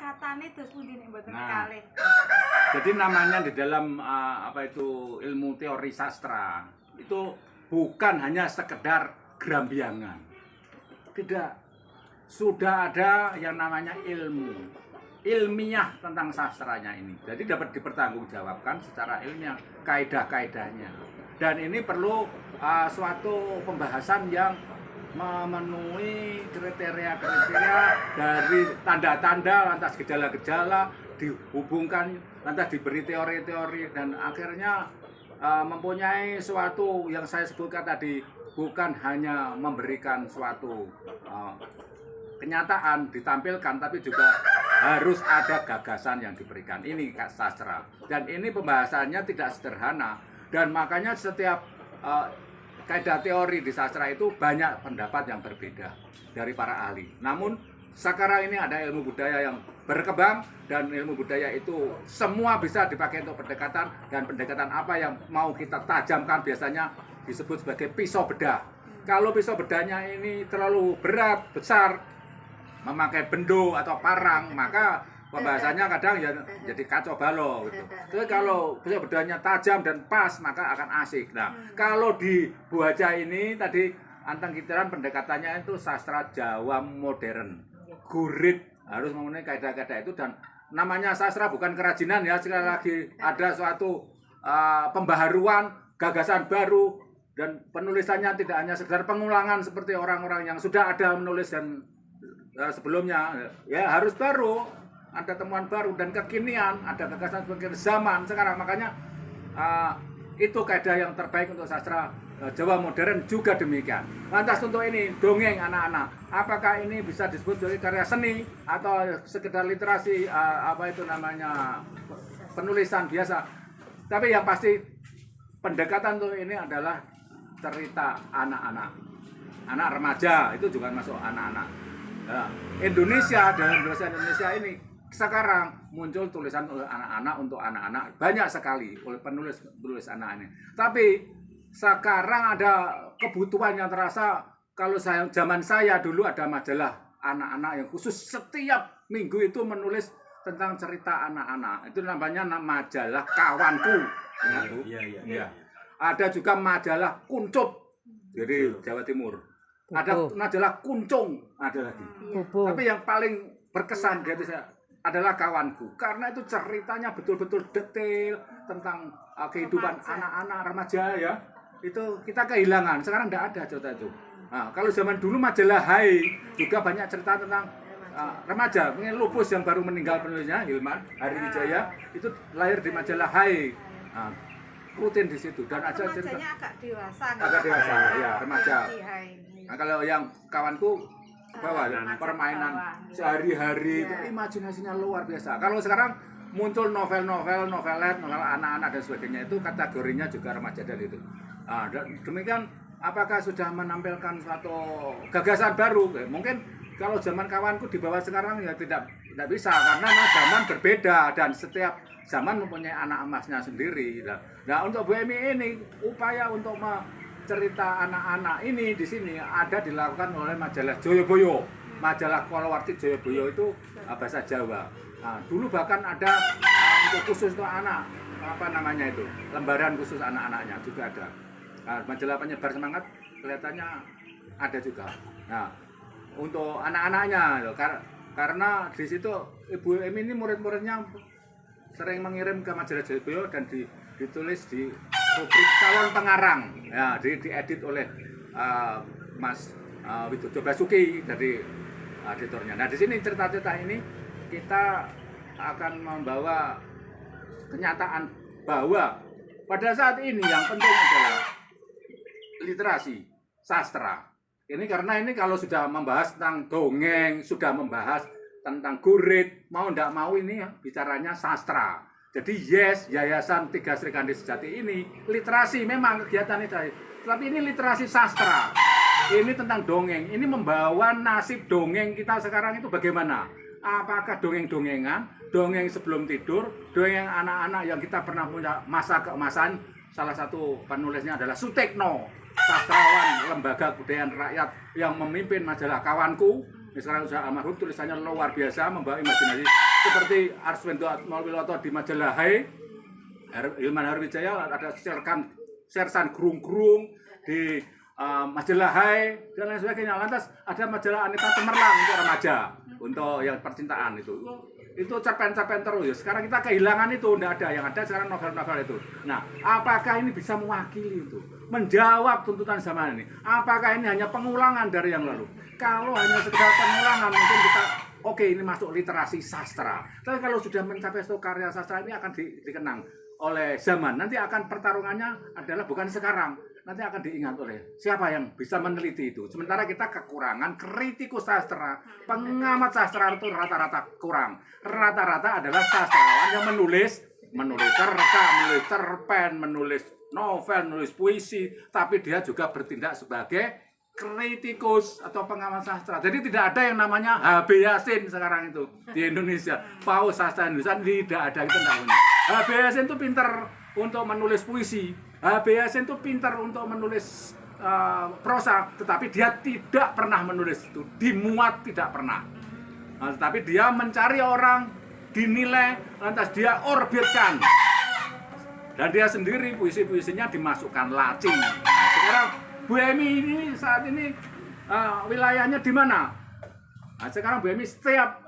tingkatane terus pundi nek mboten Nah. kalih. Jadi namanya di dalam ilmu teori sastra itu bukan hanya sekedar gerambiangan. Tidak. Sudah ada yang namanya ilmiah tentang sastranya ini. Jadi dapat dipertanggungjawabkan secara ilmiah kaidah-kaidahnya. Dan ini perlu suatu pembahasan yang memenuhi kriteria-kriteria dari tanda-tanda, lantas gejala-gejala, dihubungkan, lantas diberi teori-teori, dan akhirnya mempunyai suatu yang saya sebutkan tadi, bukan hanya memberikan suatu kenyataan ditampilkan, tapi juga harus ada gagasan yang diberikan. Ini sastra, dan ini pembahasannya tidak sederhana, dan makanya setiap kaidah teori di sastra itu banyak pendapat yang berbeda dari para ahli. Namun sekarang ini ada ilmu budaya yang berkembang, dan ilmu budaya itu semua bisa dipakai untuk pendekatan, dan pendekatan apa yang mau kita tajamkan biasanya disebut sebagai pisau bedah. Kalau pisau bedahnya ini terlalu berat, besar, memakai bendo atau parang, maka pembahasannya kadang ya jadi kacau balau gitu. Tapi kalau pisau bedahnya tajam dan pas, maka akan asik. Nah, kalau di Bu Haja ini tadi Anteng Kitiran pendekatannya itu sastra Jawa modern. Gurit, harus memenuhi kaidah-kaidah itu, dan namanya sastra bukan kerajinan ya. Sekali lagi ada suatu pembaharuan, gagasan baru, dan penulisannya tidak hanya sekedar pengulangan seperti orang-orang yang sudah ada menulis dan sebelumnya, ya harus baru, ada temuan baru dan kekinian, ada gagasan sebagai zaman sekarang. Makanya itu kaidah yang terbaik untuk sastra Jawa modern juga demikian. Lantas untuk ini dongeng anak-anak, apakah ini bisa disebut sebagai karya seni atau sekedar literasi, apa itu namanya, penulisan biasa? Tapi yang pasti pendekatan untuk ini adalah cerita anak-anak, anak remaja, itu juga masuk anak-anak. Nah, Indonesia, dalam bahasa Indonesia ini sekarang muncul tulisan oleh anak-anak untuk anak-anak, banyak sekali oleh penulis anak ini. Tapi sekarang ada kebutuhan yang terasa. Kalau zaman saya dulu ada majalah anak-anak yang khusus setiap minggu itu menulis tentang cerita anak-anak. Itu namanya majalah Kawanku. Iya. Ada juga majalah Kuncup dari Jawa Timur. Ada majalah Kuncung, ada lagi. Tapi yang paling berkesan di hati saya adalah Kawanku, karena itu ceritanya betul-betul detail tentang kehidupan anak-anak remaja ya. Itu kita kehilangan, sekarang tidak ada cerita itu. Nah, kalau zaman dulu majalah Hai juga banyak cerita tentang remaja. Mungkin Lupus yang baru meninggal penulisnya, Hilman Hari Wijaya, itu lahir di majalah Hai. Nah, rutin di situ, dan ada cerita agak dewasa, ya, remaja. Nah, kalau yang Kawanku bawah permainan sehari-hari, itu imajinasinya luar biasa. Kalau sekarang muncul novel-novel, novelet, novel anak-anak dan sebagainya, itu kategorinya juga remaja dan itu. Nah, dan demikian, apakah sudah menampilkan suatu gagasan baru? Mungkin kalau zaman Kawanku di bawah sekarang ya tidak bisa, karena zaman berbeda dan setiap zaman mempunyai anak emasnya sendiri. Nah, untuk Bu Emi ini upaya untuk cerita anak-anak ini di sini ada dilakukan oleh majalah Joyoboyo, majalah Kolowarti Joyoboyo itu bahasa Jawa. Nah, dulu bahkan ada untuk khusus untuk anak, apa namanya itu, lembaran khusus anak-anaknya juga ada. Nah, majalah Penyebar Semangat kelihatannya ada juga. Nah, untuk anak-anaknya, karena di situ Ibu Emi ini murid-muridnya sering mengirim ke majalah Joyoboyo dan ditulis di rubrik calon pengarang, ya, diedit oleh Mas Widodo Basuki dari editornya. Nah, di sini cerita-cerita ini kita akan membawa kenyataan bahwa pada saat ini yang penting adalah literasi sastra. Ini karena ini kalau sudah membahas tentang dongeng, sudah membahas tentang gurit, mau tidak mau ini ya, bicaranya sastra. Jadi Yayasan Tiga Srikandi Sejati ini literasi memang kegiatan itu, tapi ini literasi sastra. Ini tentang dongeng. Ini membawa nasib dongeng kita sekarang itu bagaimana? Apakah dongeng-dongengan, dongeng sebelum tidur, dongeng anak-anak yang kita pernah punya masa keemasan. Salah satu penulisnya adalah Sutekno, sastrawan Lembaga Kebudayaan Rakyat yang memimpin majalah Kawanku. Sekarang sudah almarhum, tulisannya luar biasa, membawa imajinasi seperti Arswendo Atmawiloto di majalah Hai, Hilman Harwijaya ada Sersan Grung-Grung di majalah Hai dan lain sebagainya. Lantas ada majalah Anita Cemerlang untuk remaja, untuk yang percintaan itu cerpen-cerpen terus. Sekarang kita kehilangan itu, tidak ada. Yang ada sekarang novel-novel itu. Nah, apakah ini bisa mewakili itu? Menjawab tuntutan zaman ini? Apakah ini hanya pengulangan dari yang lalu? Kalau hanya sekedar pengulangan, mungkin kita oke, ini masuk literasi sastra. Tapi kalau sudah mencapai satu karya sastra ini akan dikenang oleh zaman. Nanti akan pertarungannya adalah bukan sekarang. Nanti akan diingat oleh siapa yang bisa meneliti itu. Sementara kita kekurangan kritikus sastra, pengamat sastra itu rata-rata kurang. Rata-rata adalah sastrawan yang menulis cerpen, menulis cerpen, menulis novel, menulis puisi, tapi dia juga bertindak sebagai kritikus atau pengamat sastra. Jadi tidak ada yang namanya H.B. Yasin sekarang itu di Indonesia. Paus sastra Indonesia tidak ada, itu tidak punya. H.B. Yasin itu pintar untuk menulis puisi. H.B. Yasin itu pintar untuk menulis prosa, tetapi dia tidak pernah menulis itu, dimuat tidak pernah. Nah, tetapi dia mencari orang, dinilai, lantas dia orbitkan. Dan dia sendiri puisi-puisinya dimasukkan laci. Nah, sekarang Bu Emi ini saat ini wilayahnya di mana? Nah, sekarang Bu Emi setiap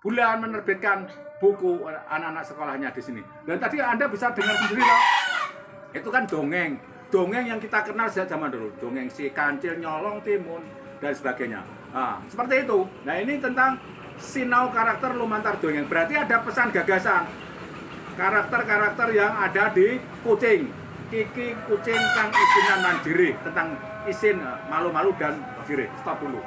bulan menerbitkan buku anak-anak sekolahnya di sini. Dan tadi Anda bisa dengar sendiri loh. Itu kan dongeng yang kita kenal sejak zaman dulu. Dongeng si Kancil, Nyolong, Timun, dan sebagainya. Nah, seperti itu. Nah, ini tentang sinau karakter lumantar dongeng. Berarti ada pesan gagasan. Karakter-karakter yang ada di Kucing. Kiki, Kucing, Kang Isinan, dan Jirih. Tentang isin, malu-malu, dan Jirih. Stop dulu.